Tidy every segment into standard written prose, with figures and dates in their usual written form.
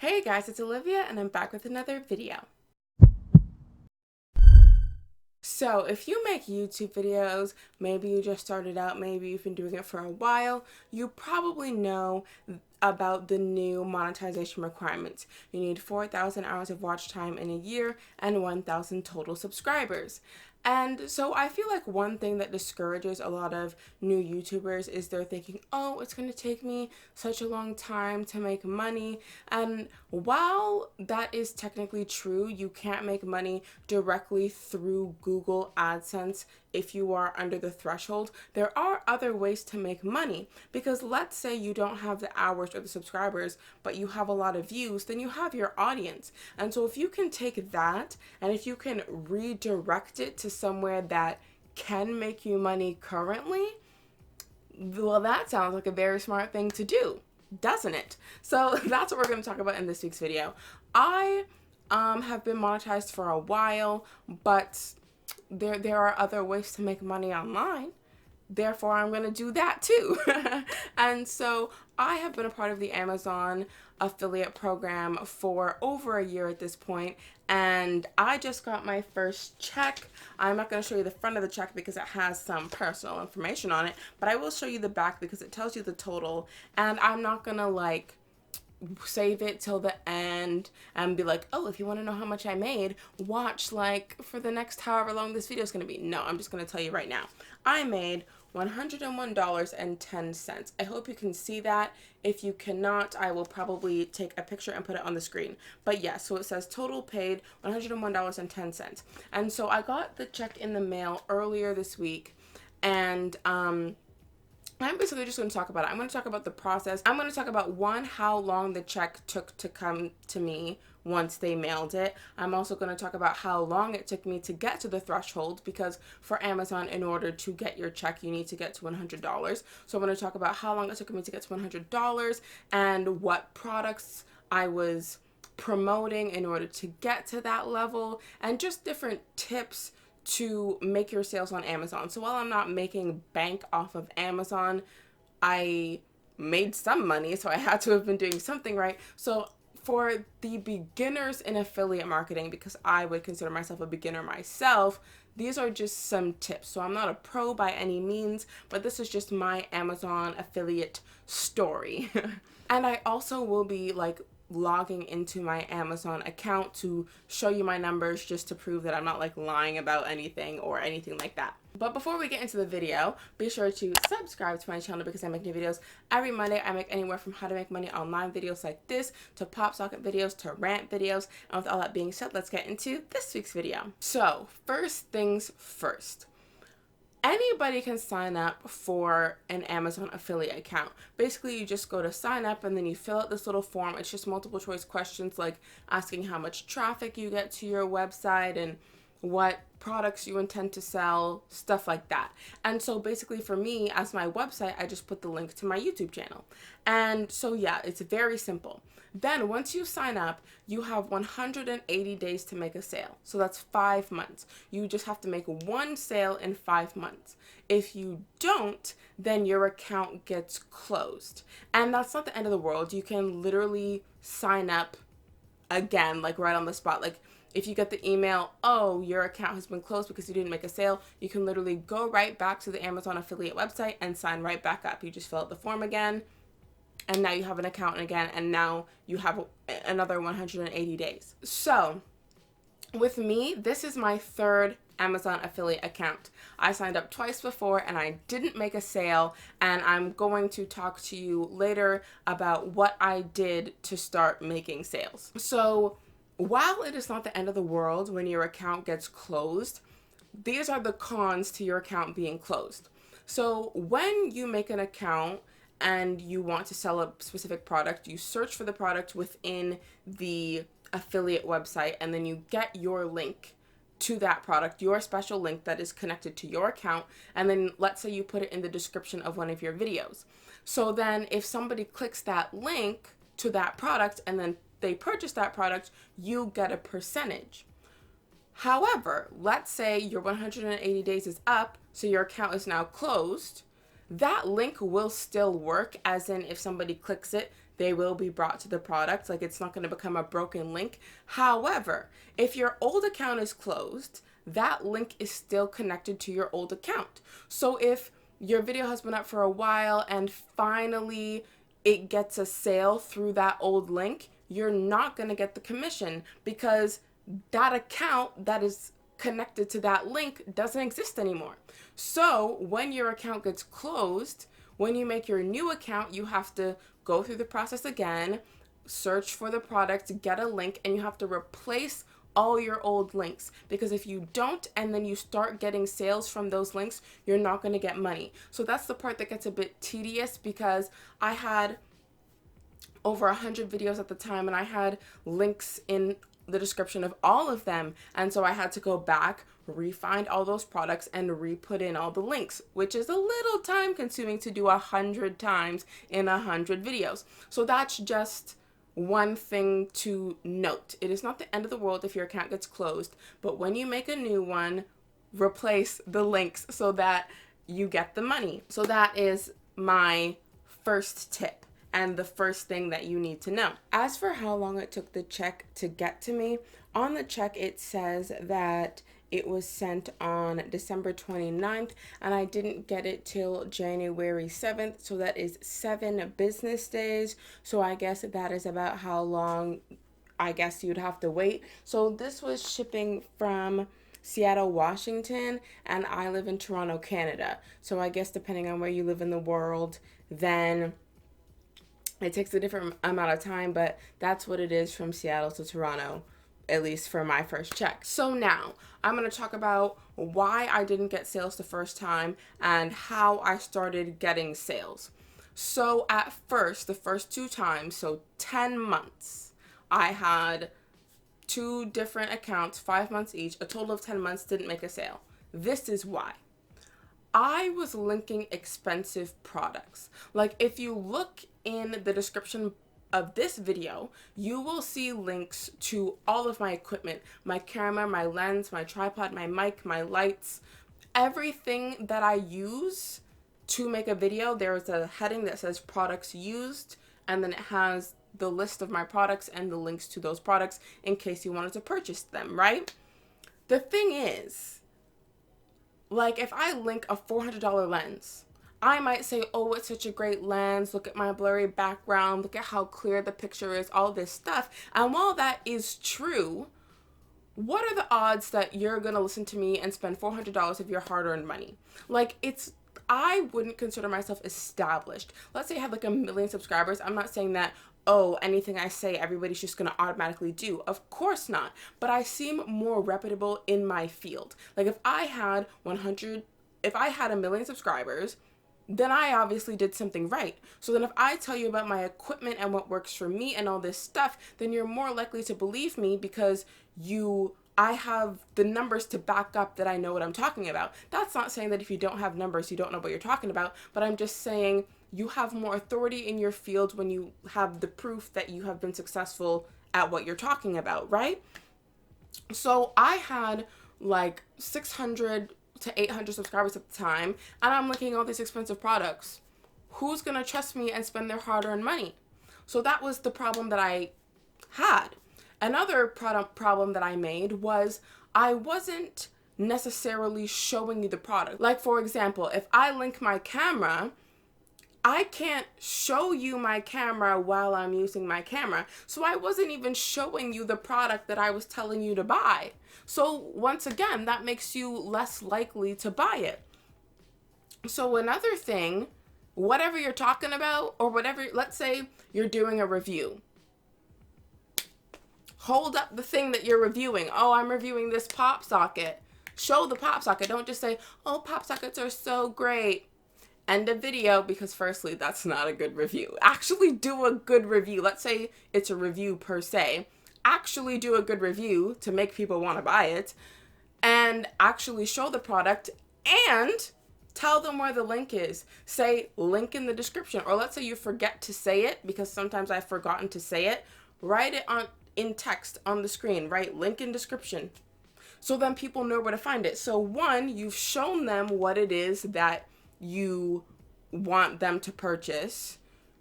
Hey guys, it's Olivia and I'm back with another video. So if you make YouTube videos, maybe you just started out, maybe you've been doing it for a while, you probably know about the new monetization requirements. You need 4,000 hours of watch time in a year and 1,000 total subscribers. And so I feel like one thing that discourages a lot of new YouTubers is they're thinking, oh, it's going to take me such a long time to make money. And while that is technically true, you can't make money directly through Google AdSense if you are under the threshold. There are other ways to make money, because let's say you don't have the hours or the subscribers, but you have a lot of views, then you have your audience. And so if you can take that and if you can redirect it to somewhere that can make you money currently, well, that sounds like a very smart thing to do, doesn't it? So that's what we're going to talk about in this week's video. I have been monetized for a while, but there are other ways to make money online. Therefore, I'm going to do that too. And so I have been a part of the Amazon affiliate program for over a year at this point, and I just got my first check. I'm not going to show you the front of the check because it has some personal information on it, but I will show you the back because it tells you the total, and I'm not going to save it till the end and be like, oh, if you want to know how much I made, watch for the next however long this video is going to be. No, I'm just going to tell you right now. I made $101.10. I hope you can see that. If you cannot, I will probably take a picture and put it on the screen. But yeah, so it says total paid $101.10. And so I got the check in the mail earlier this week, and I'm basically just going to talk about it. I'm going to talk about the process. I'm going to talk about, one, how long the check took to come to me once they mailed it. I'm also going to talk about how long it took me to get to the threshold, because for Amazon, in order to get your check, you need to get to $100. So I'm going to talk about how long it took me to get to $100 and what products I was promoting in order to get to that level, and just different tips to make your sales on Amazon. So while I'm not making bank off of Amazon, I made some money, so I had to have been doing something right. So for the beginners in affiliate marketing, because I would consider myself a beginner myself, these are just some tips. So I'm not a pro by any means, but this is just my Amazon affiliate story. And I also will be logging into my Amazon account to show you my numbers, just to prove that I'm not lying about anything or anything like that. But before we get into the video, be sure to subscribe to my channel because I make new videos every Monday. I make anywhere from how to make money online videos like this, to pop socket videos, to rant videos. And with all that being said, let's get into this week's video. So first things first. Anybody can sign up for an Amazon affiliate account. Basically, you just go to sign up and then you fill out this little form. It's just multiple choice questions, like asking how much traffic you get to your website and what products you intend to sell, stuff like that. And so basically for me, as my website, I just put the link to my YouTube channel. And so yeah, it's very simple. Then once you sign up, you have 180 days to make a sale. So that's 5 months. You just have to make one sale in 5 months. If you don't, then your account gets closed. And that's not the end of the world. You can literally sign up again, right on the spot. If you get the email, oh, your account has been closed because you didn't make a sale, you can literally go right back to the Amazon affiliate website and sign right back up. You just fill out the form again, and now you have an account again, and now you have another 180 days. So with me, this is my third Amazon affiliate account. I signed up twice before and I didn't make a sale, and I'm going to talk to you later about what I did to start making sales. So while it is not the end of the world when your account gets closed, these are the cons to your account being closed. So when you make an account and you want to sell a specific product, you search for the product within the affiliate website, and then you get your link to that product, your special link that is connected to your account, and then let's say you put it in the description of one of your videos. So then if somebody clicks that link to that product and then they purchase that product, you get a percentage. However, let's say your 180 days is up, so your account is now closed. That link will still work, as in if somebody clicks it, they will be brought to the product. Like, it's not going to become a broken link. However, if your old account is closed, that link is still connected to your old account. So if your video has been up for a while and finally it gets a sale through that old link, you're not going to get the commission because that account that is connected to that link doesn't exist anymore. So when your account gets closed, when you make your new account, you have to go through the process again, search for the product, get a link, and you have to replace all your old links, because if you don't and then you start getting sales from those links, you're not going to get money. So that's the part that gets a bit tedious, because I had over 100 videos at the time and I had links in the description of all of them, and so I had to go back, re-find all those products and re-put in all the links, which is a little time consuming to do 100 times in 100 videos. So that's just one thing to note. It is not the end of the world if your account gets closed, but when you make a new one, replace the links so that you get the money. So that is my first tip and the first thing that you need to know. As for how long it took the check to get to me, on the check it says that it was sent on December 29th, and I didn't get it till January 7th, so that is 7 business days. So I guess that is about how long I guess you'd have to wait. So this was shipping from Seattle, Washington, and I live in Toronto, Canada. So I guess depending on where you live in the world, then it takes a different amount of time, but that's what it is from Seattle to Toronto, at least for my first check. So now I'm going to talk about why I didn't get sales the first time and how I started getting sales. So at first, the first 2 times, so 10 months, I had 2 different accounts, 5 months each, a total of 10 months, didn't make a sale. This is why. I was linking expensive products. Like, if you look in the description of this video, you will see links to all of my equipment, my camera, my lens, my tripod, my mic, my lights, everything that I use to make a video. There is a heading that says products used, and then it has the list of my products and the links to those products in case you wanted to purchase them, right? The thing is, like, if I link a $400 lens, I might say, oh, it's such a great lens, look at my blurry background, look at how clear the picture is, all this stuff. And while that is true, what are the odds that you're going to listen to me and spend $400 of your hard-earned money? Like, I wouldn't consider myself established. Let's say I have like 1 million subscribers. I'm not saying that, oh, anything I say, everybody's just going to automatically do. Of course not. But I seem more reputable in my field. Like, if I had 1 million subscribers, then I obviously did something right. So then if I tell you about my equipment and what works for me and all this stuff, then you're more likely to believe me because I have the numbers to back up that I know what I'm talking about. That's not saying that if you don't have numbers, you don't know what you're talking about, but I'm just saying you have more authority in your field when you have the proof that you have been successful at what you're talking about, right? So I had like 600 to 800 subscribers at the time, and I'm looking at all these expensive products. Who's gonna trust me and spend their hard-earned money? So that was the problem that I had. Another problem that I made was I wasn't necessarily showing you the product. Like, for example, if I link my camera, I can't show you my camera while I'm using my camera. So I wasn't even showing you the product that I was telling you to buy. So once again, that makes you less likely to buy it. So another thing, whatever you're talking about, or whatever, let's say you're doing a review. Hold up the thing that you're reviewing. Oh, I'm reviewing this pop socket. Show the pop socket. Don't just say, oh, pop sockets are so great. End of video, because firstly, that's not a good review. Actually do a good review. Let's say it's a review per se. Actually do a good review to make people want to buy it, and actually show the product and tell them where the link is. Say link in the description, or let's say you forget to say it, because sometimes I've forgotten to say it. Write it in text on the screen, write link in description. So then people know where to find it. So one, you've shown them what it is that you want them to purchase.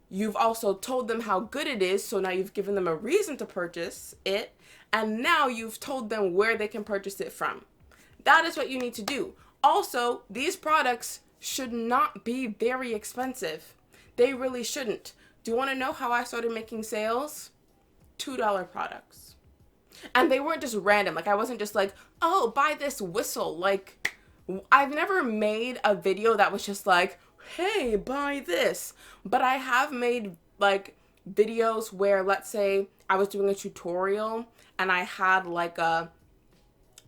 You've also told them how good it is, so now you've given them a reason to purchase it, and now you've told them where they can purchase it from. That is what you need to do. Also, these products should not be very expensive. They really shouldn't. Do you want to know how I started making sales? $2 products. And they weren't just random. Like, I wasn't just like, oh, buy this whistle. Like, I've never made a video that was just like, hey, buy this. But I have made like videos where, let's say I was doing a tutorial and I had like a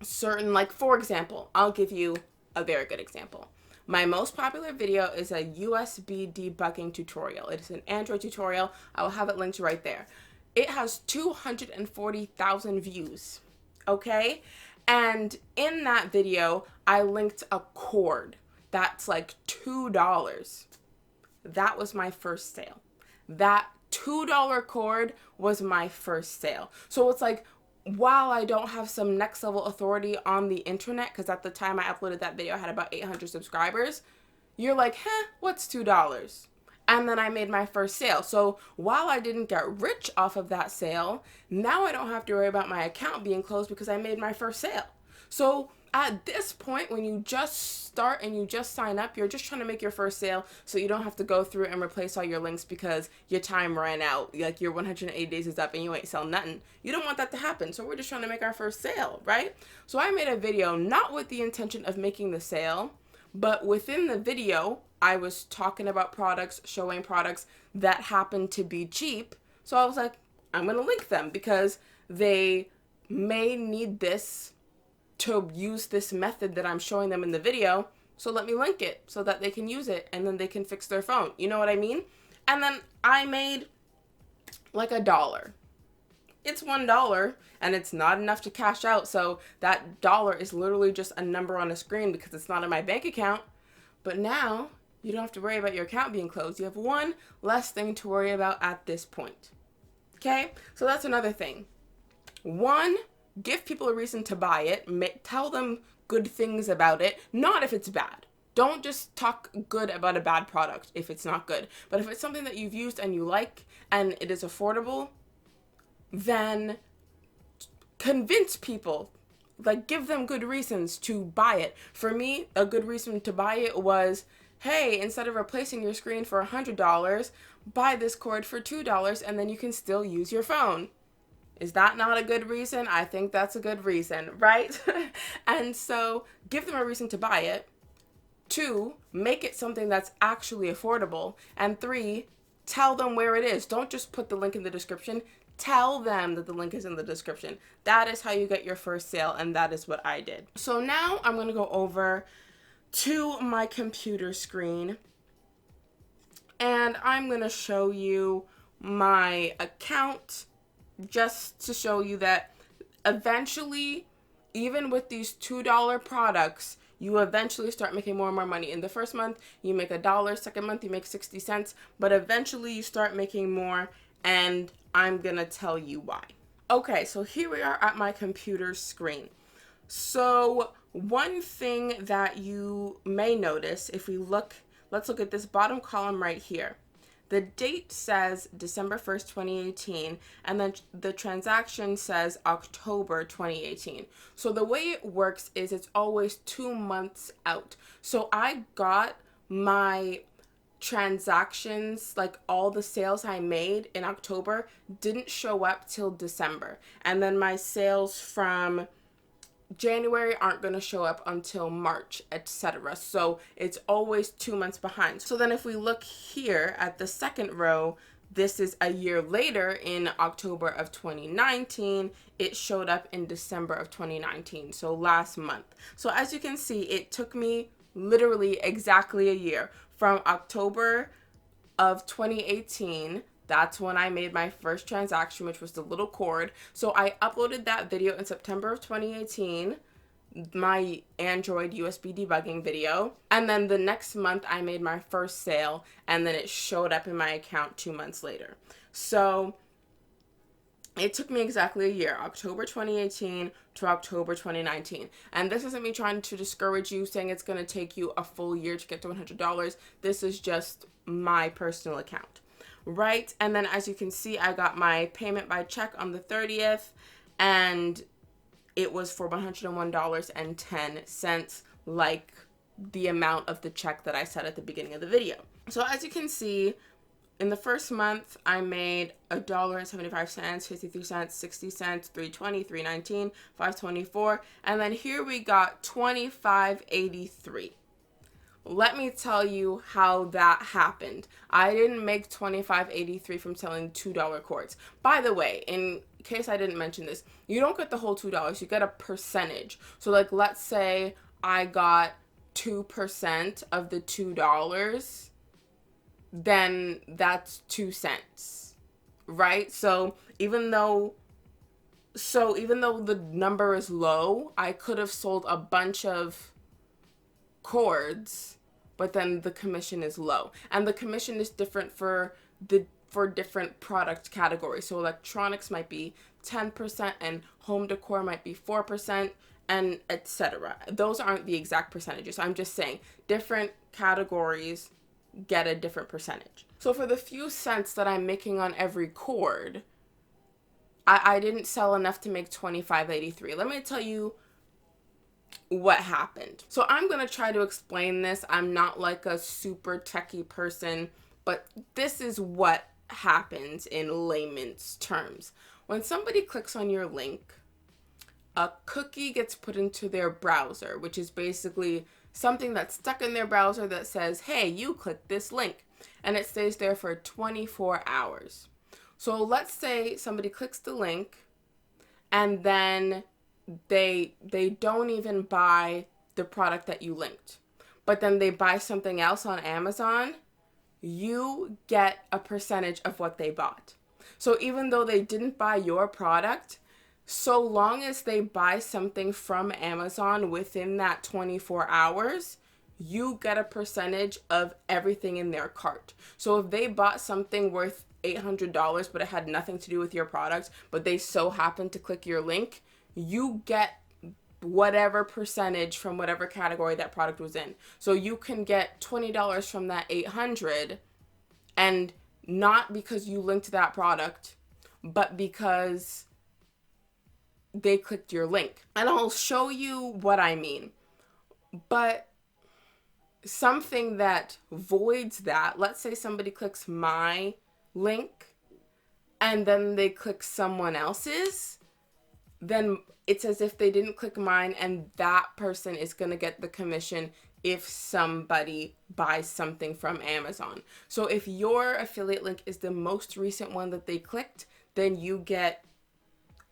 certain, like, for example, I'll give you a very good example. My most popular video is a USB debugging tutorial. It is an Android tutorial. I will have it linked right there. It has 240,000 views, okay? And in that video, I linked a cord that's like $2. That was my first sale. That $2 cord was my first sale. So it's like, while I don't have some next level authority on the internet, because at the time I uploaded that video, I had about 800 subscribers, you're like, what's $2? And then I made my first sale. So while I didn't get rich off of that sale, now I don't have to worry about my account being closed because I made my first sale. So at this point, when you just start and you just sign up, you're just trying to make your first sale so you don't have to go through and replace all your links because your time ran out. Like, your 180 days is up and you ain't sell nothing. You don't want that to happen. So we're just trying to make our first sale, right? So I made a video not with the intention of making the sale, but within the video, I was talking about products, showing products that happened to be cheap. So I was like, I'm going to link them because they may need this to use this method that I'm showing them in the video. So let me link it so that they can use it and then they can fix their phone. You know what I mean? And then I made like $1. It's $1 and it's not enough to cash out. So that dollar is literally just a number on a screen because it's not in my bank account. But now you don't have to worry about your account being closed. You have one less thing to worry about at this point. Okay? So that's another thing. One, give people a reason to buy it. Tell them good things about it. Not if it's bad. Don't just talk good about a bad product if it's not good. But if it's something that you've used and you like and it is affordable, then convince people. Like, give them good reasons to buy it. For me, a good reason to buy it was, hey, instead of replacing your screen for $100, buy this cord for $2 and then you can still use your phone. Is that not a good reason? I think that's a good reason, right? And so give them a reason to buy it. 2, make it something that's actually affordable. And 3, tell them where it is. Don't just put the link in the description. Tell them that the link is in the description. That is how you get your first sale, and that is what I did. So now I'm going to go over to my computer screen, and I'm going to show you my account just to show you that eventually, even with these $2 products, you eventually start making more and more money. In the first month, you make $1. Second month, you make 60 cents. But eventually, you start making more, and I'm going to tell you why. Okay, so here we are at my computer screen. So one thing that you may notice, if we look, let's look at this bottom column right here. The date says December 1st, 2018, and then the transaction says October 2018. So the way it works is it's always 2 months out. So I got my transactions, like all the sales I made in October, didn't show up till December. And then my sales from January aren't going to show up until March, etc. So it's always 2 months behind. So then if we look here at the second row, this is a year later in October of 2019. It showed up in December of 2019, so last month. So as you can see, it took me literally exactly a year from October of 2018. That's when I made my first transaction, which was the little cord. So I uploaded that video in September of 2018, my Android USB debugging video. And then the next month I made my first sale, and then it showed up in my account 2 months later. So it took me exactly a year, October 2018 to October 2019. And this isn't me trying to discourage you, saying it's going to take you a full year to get to $100. This is just my personal account. right? And then as you can see, I got my payment by check on the 30th, and it was for $101.10, like the amount of the check that I said at the beginning of the video. So as you can see, in the first month, I made $1.75, 53 cents, 60 cents, 3.20, 3.19, 5.24, and then here we got 25.83. Let me tell you how that happened. I didn't make $25.83 from selling $2 cords. By the way, in case I didn't mention this, you don't get the whole $2. You get a percentage. So like, let's say I got 2% of the $2, then that's 2 cents, right? So even though the number is low, I could have sold a bunch of cords, but then the commission is low, and the commission is different for different product categories. So electronics might be 10% and home decor might be 4%, and etc. Those aren't the exact percentages. I'm just saying different categories get a different percentage. So for the few cents that I'm making on every cord, I didn't sell enough to make $25.83. Let me tell you what happened. So I'm going to try to explain this. I'm not like a super techie person, but this is what happens in layman's terms. When somebody clicks on your link, a cookie gets put into their browser, which is basically something that's stuck in their browser that says, hey, you clicked this link, and it stays there for 24 hours. So let's say somebody clicks the link and then they don't even buy the product that you linked, but then they buy something else on Amazon. You get a percentage of what they bought. So even though they didn't buy your product, so long as they buy something from Amazon within that 24 hours, you get a percentage of everything in their cart. So if they bought something worth $800, but it had nothing to do with your product, but they so happened to click your link, you get whatever percentage from whatever category that product was in. So you can get $20 from that $800, and not because you linked that product, but because they clicked your link. And I'll show you what I mean. But something that voids that, let's say somebody clicks my link and then they click someone else's, then it's as if they didn't click mine, and that person is going to get the commission if somebody buys something from Amazon. So if your affiliate link is the most recent one that they clicked, then you get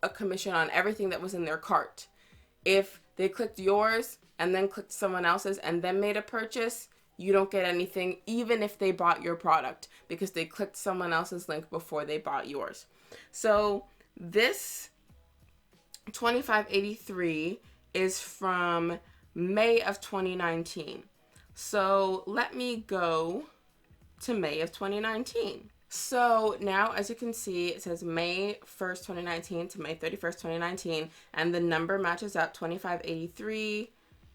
a commission on everything that was in their cart. If they clicked yours and then clicked someone else's and then made a purchase, you don't get anything, even if they bought your product, because they clicked someone else's link before they bought yours. So this $25.83 is from May of 2019. So let me go to May of 2019. So now, as you can see, it says May 1st, 2019 to May 31st, 2019, and the number matches up, 25.83,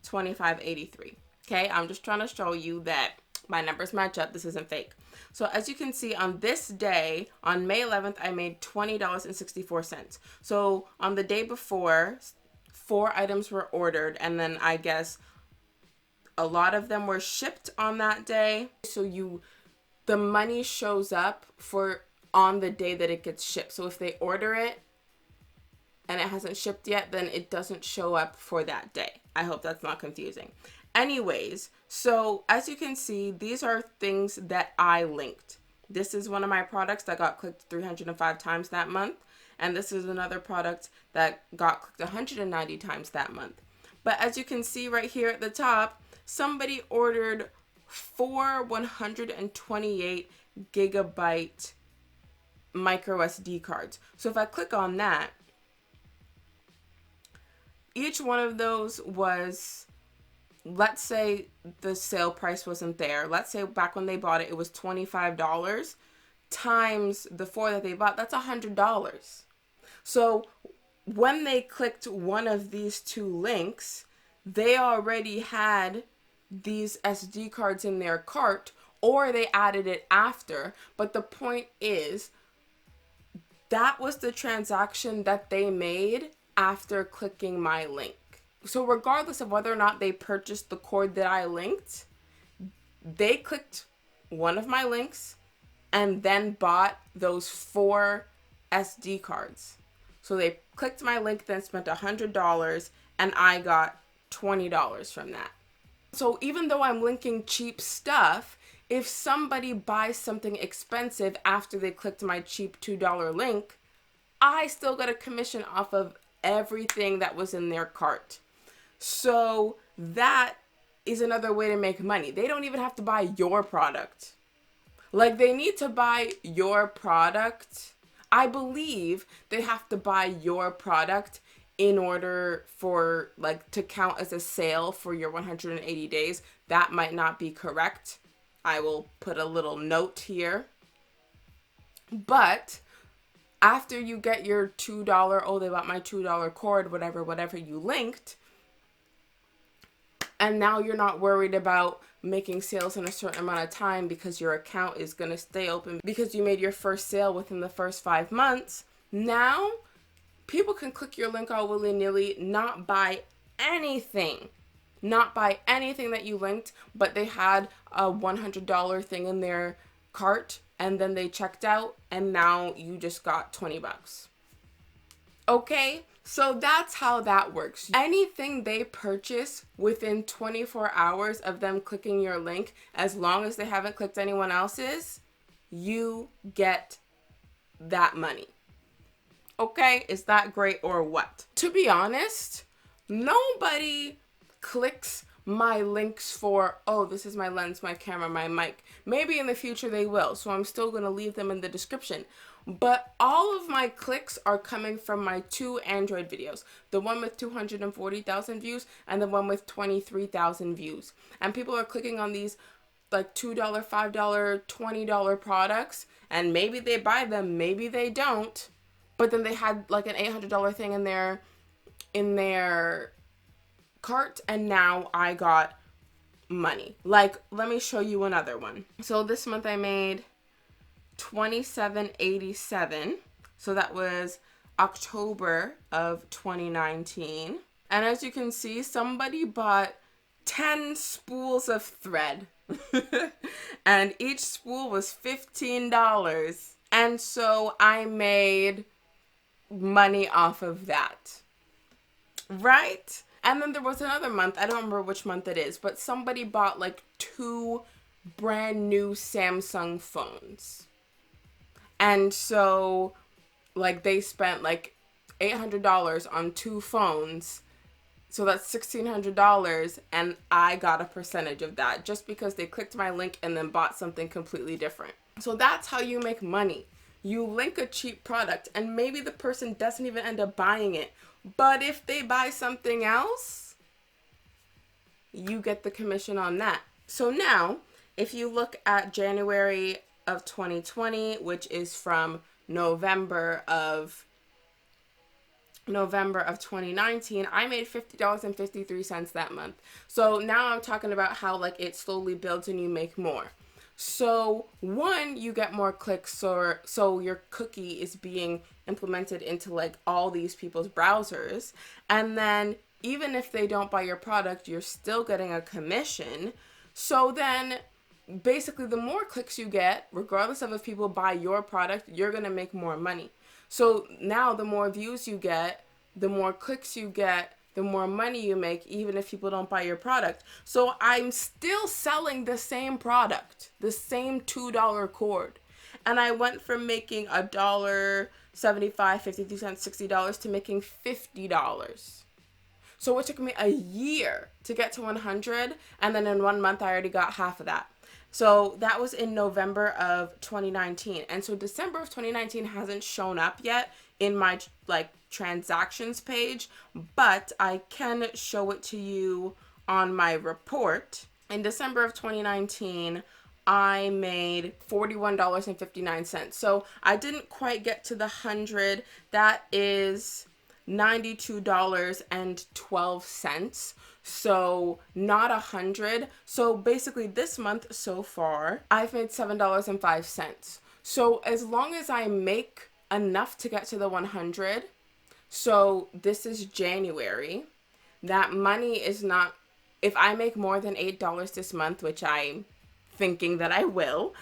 25.83. Okay, I'm just trying to show you that my numbers match up. This isn't fake. So as you can see, on this day, on May 11th, I made $20.64. So on the day before, 4 items were ordered, and then I guess a lot of them were shipped on that day. So the money shows up for on the day that it gets shipped. So if they order it and it hasn't shipped yet, then it doesn't show up for that day. I hope that's not confusing. Anyways, so as you can see, these are things that I linked. This is one of my products that got clicked 305 times that month. And this is another product that got clicked 190 times that month. But as you can see right here at the top, somebody ordered 4 128 gigabyte micro SD cards. So if I click on that, each one of those was, let's say the sale price wasn't there. Let's say back when they bought it, it was $25 times the 4 that they bought. That's $100. So when they clicked one of these 2 links, they already had these SD cards in their cart, or they added it after. But the point is, that was the transaction that they made after clicking my link. So regardless of whether or not they purchased the cord that I linked, they clicked one of my links and then bought those 4 SD cards. So they clicked my link, then spent $100, and I got $20 from that. So even though I'm linking cheap stuff, if somebody buys something expensive after they clicked my cheap $2 link, I still got a commission off of everything that was in their cart. So that is another way to make money. They don't even have to buy your product. Like, they need to buy your product. I believe they have to buy your product in order for, like, to count as a sale for your 180 days. That might not be correct. I will put a little note here. But after you get your $2, oh, they bought my $2 cord, whatever you linked, and now you're not worried about making sales in a certain amount of time because your account is going to stay open because you made your first sale within the first 5 months. Now, people can click your link all willy-nilly, not buy anything. Not buy anything that you linked, but they had a $100 thing in their cart, and then they checked out, and now you just got $20. Okay? So that's how that works. Anything they purchase within 24 hours of them clicking your link, as long as they haven't clicked anyone else's, you get that money. Okay? Is that great or what? To be honest, nobody clicks my links for, oh, this is my lens, my camera, my mic. Maybe in the future they will, so I'm still going to leave them in the description. But all of my clicks are coming from my 2 Android videos. The one with 240,000 views and the one with 23,000 views. And people are clicking on these like $2, $5, $20 products, and maybe they buy them, maybe they don't. But then they had like an $800 thing in their cart, and now I got money. Like, let me show you another one. So this month I made $27.87. So that was October of 2019. And as you can see, somebody bought 10 spools of thread. And each spool was $15. And so I made money off of that. Right? And then there was another month, I don't remember which month it is, but somebody bought like 2 brand new Samsung phones. And so, like, they spent like $800 on 2 phones. So that's $1,600, and I got a percentage of that just because they clicked my link and then bought something completely different. So that's how you make money. You link a cheap product, and maybe the person doesn't even end up buying it. But if they buy something else, you get the commission on that. So now, if you look at January of 2020, which is from November of 2019, I made $50.53 that month. So now I'm talking about how, like, it slowly builds and you make more. So one, you get more clicks, so your cookie is being implemented into like all these people's browsers. And then even if they don't buy your product, you're still getting a commission. So then basically the more clicks you get, regardless of if people buy your product, you're going to make more money. So now the more views you get, the more clicks you get, the more money you make, even if people don't buy your product. So I'm still selling the same product, the same $2 cord. And I went from making $1.75, 52 cents, $60 to making $50. So it took me a year to get to 100. And then in 1 month, I already got half of that. So that was in November of 2019. And so December of 2019 hasn't shown up yet in my like transactions page, but I can show it to you on my report. In December of 2019, I made $41.59. So I didn't quite get to the 100. That is $92.12. So not 100. So basically this month so far, I've made $7.05. So as long as I make enough to get to the 100, so this is January, that money is not, if I make more than $8 this month, which I'm thinking that I will,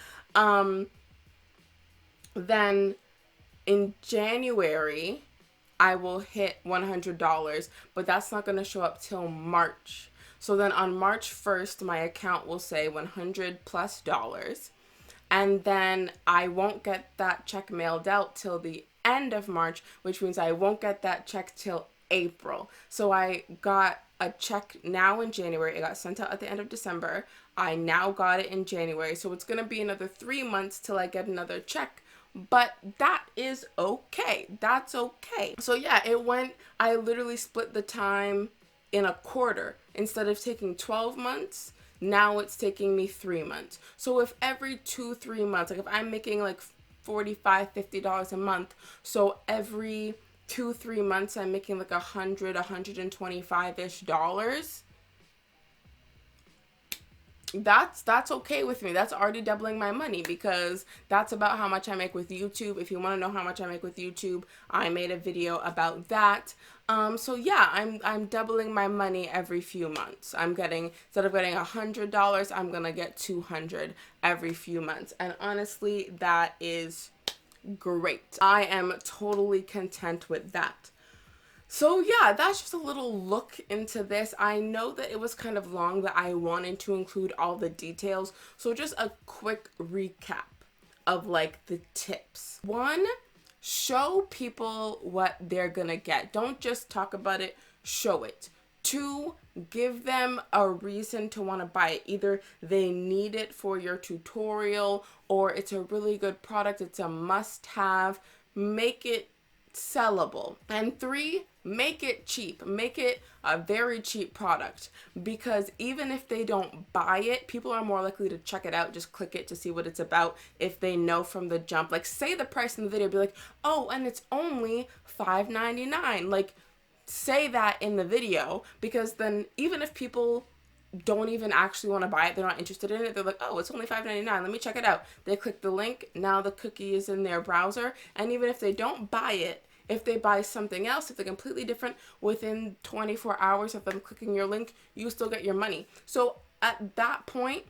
then in January, I will hit $100, but that's not going to show up till March. So then on March 1st, my account will say $100 plus dollars. And then I won't get that check mailed out till the end of March, which means I won't get that check till April. So I got a check now in January. It got sent out at the end of December. I now got it in January. So it's going to be another 3 months till I get another check. But that is okay. That's okay. So yeah, I literally split the time in a quarter. Instead of taking 12 months, now it's taking me 3 months. So if every 2-3 months, like if I'm making like $45-50 a month, so every 2-3 months I'm making like $125-ish dollars, that's okay with me. That's already doubling my money, because that's about how much I make with YouTube. If you want to know how much I make with YouTube, I made a video about that. So yeah, I'm doubling my money every few months. Instead of getting $100, I'm gonna get $200 every few months. And honestly, that is great. I am totally content with that. So yeah, that's just a little look into this. I know that it was kind of long, that I wanted to include all the details. So just a quick recap of like the tips. 1, show people what they're gonna get. Don't just talk about it, show it. 2, give them a reason to want to buy it. Either they need it for your tutorial, or it's a really good product, it's a must-have. Make it sellable. And 3, make it cheap. Make it a very cheap product, because even if they don't buy it, people are more likely to check it out, just click it to see what it's about if they know from the jump. Like, say the price in the video, be like, oh, and it's only $5.99. Like, say that in the video, because then even if people don't even actually want to buy it, they're not interested in it, they're like, oh, it's only $5.99, let me check it out. They click the link, now the cookie is in their browser, and even if they don't buy it, if they buy something else, if they're completely different, within 24 hours of them clicking your link, you still get your money. So at that point,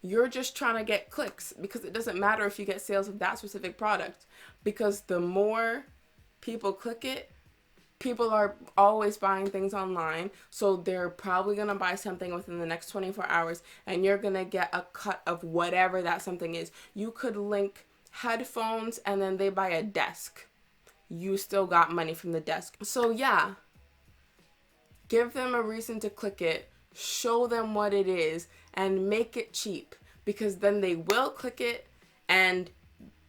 you're just trying to get clicks, because it doesn't matter if you get sales of that specific product, because the more people click it, people are always buying things online, so they're probably going to buy something within the next 24 hours, and you're going to get a cut of whatever that something is. You could link headphones and then they buy a desk. You still got money from the desk. So yeah, give them a reason to click it, show them what it is, and make it cheap, because then they will click it and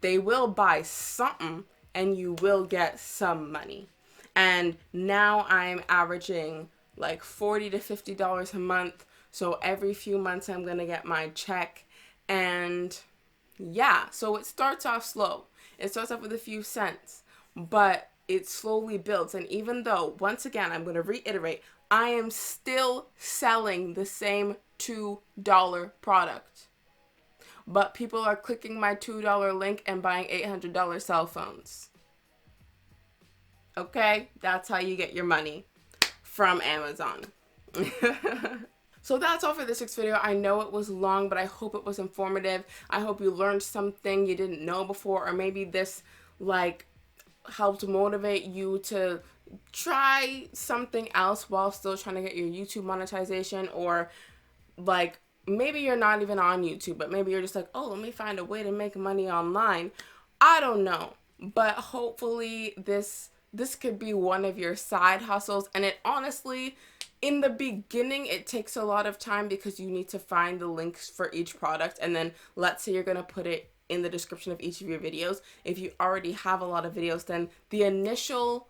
they will buy something, and you will get some money. And now I'm averaging like $40 to $50 a month. So every few months I'm going to get my check. And yeah, so it starts off slow. It starts off with a few cents, but it slowly builds. And even though, once again, I'm going to reiterate, I am still selling the same $2 product, but people are clicking my $2 link and buying $800 cell phones. Okay, that's how you get your money from Amazon. So that's all for this week's video. I know it was long, but I hope it was informative. I hope you learned something you didn't know before, or maybe this like helped motivate you to try something else while still trying to get your YouTube monetization. Or like maybe you're not even on YouTube, but maybe you're just like, oh, let me find a way to make money online. I don't know, but hopefully this could be one of your side hustles. And it honestly, in the beginning, it takes a lot of time, because you need to find the links for each product, and then let's say you're going to put it in the description of each of your videos. If you already have a lot of videos, then the initial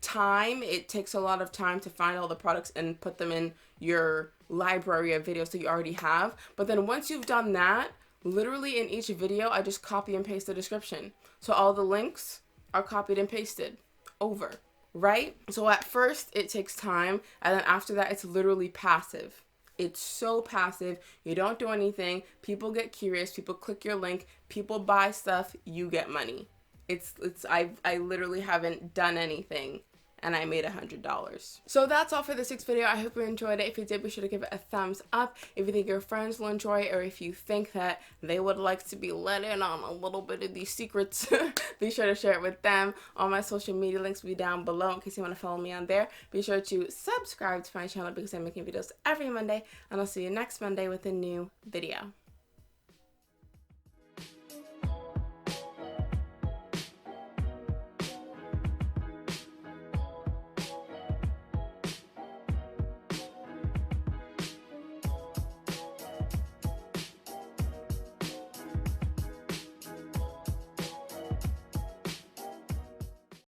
time, it takes a lot of time to find all the products and put them in your library of videos that you already have. But then once you've done that, literally in each video, I just copy and paste the description. So all the links are copied and pasted over. right? So at first it takes time, and then after that it's literally passive. It's so passive. You don't do anything. People get curious. People click your link. People buy stuff. You get money. I literally haven't done anything, and I made $100. So that's all for this week's video. I hope you enjoyed it. If you did, be sure to give it a thumbs up. If you think your friends will enjoy it, or if you think that they would like to be let in on a little bit of these secrets, be sure to share it with them. All my social media links will be down below in case you want to follow me on there. Be sure to subscribe to my channel because I'm making videos every Monday, and I'll see you next Monday with a new video.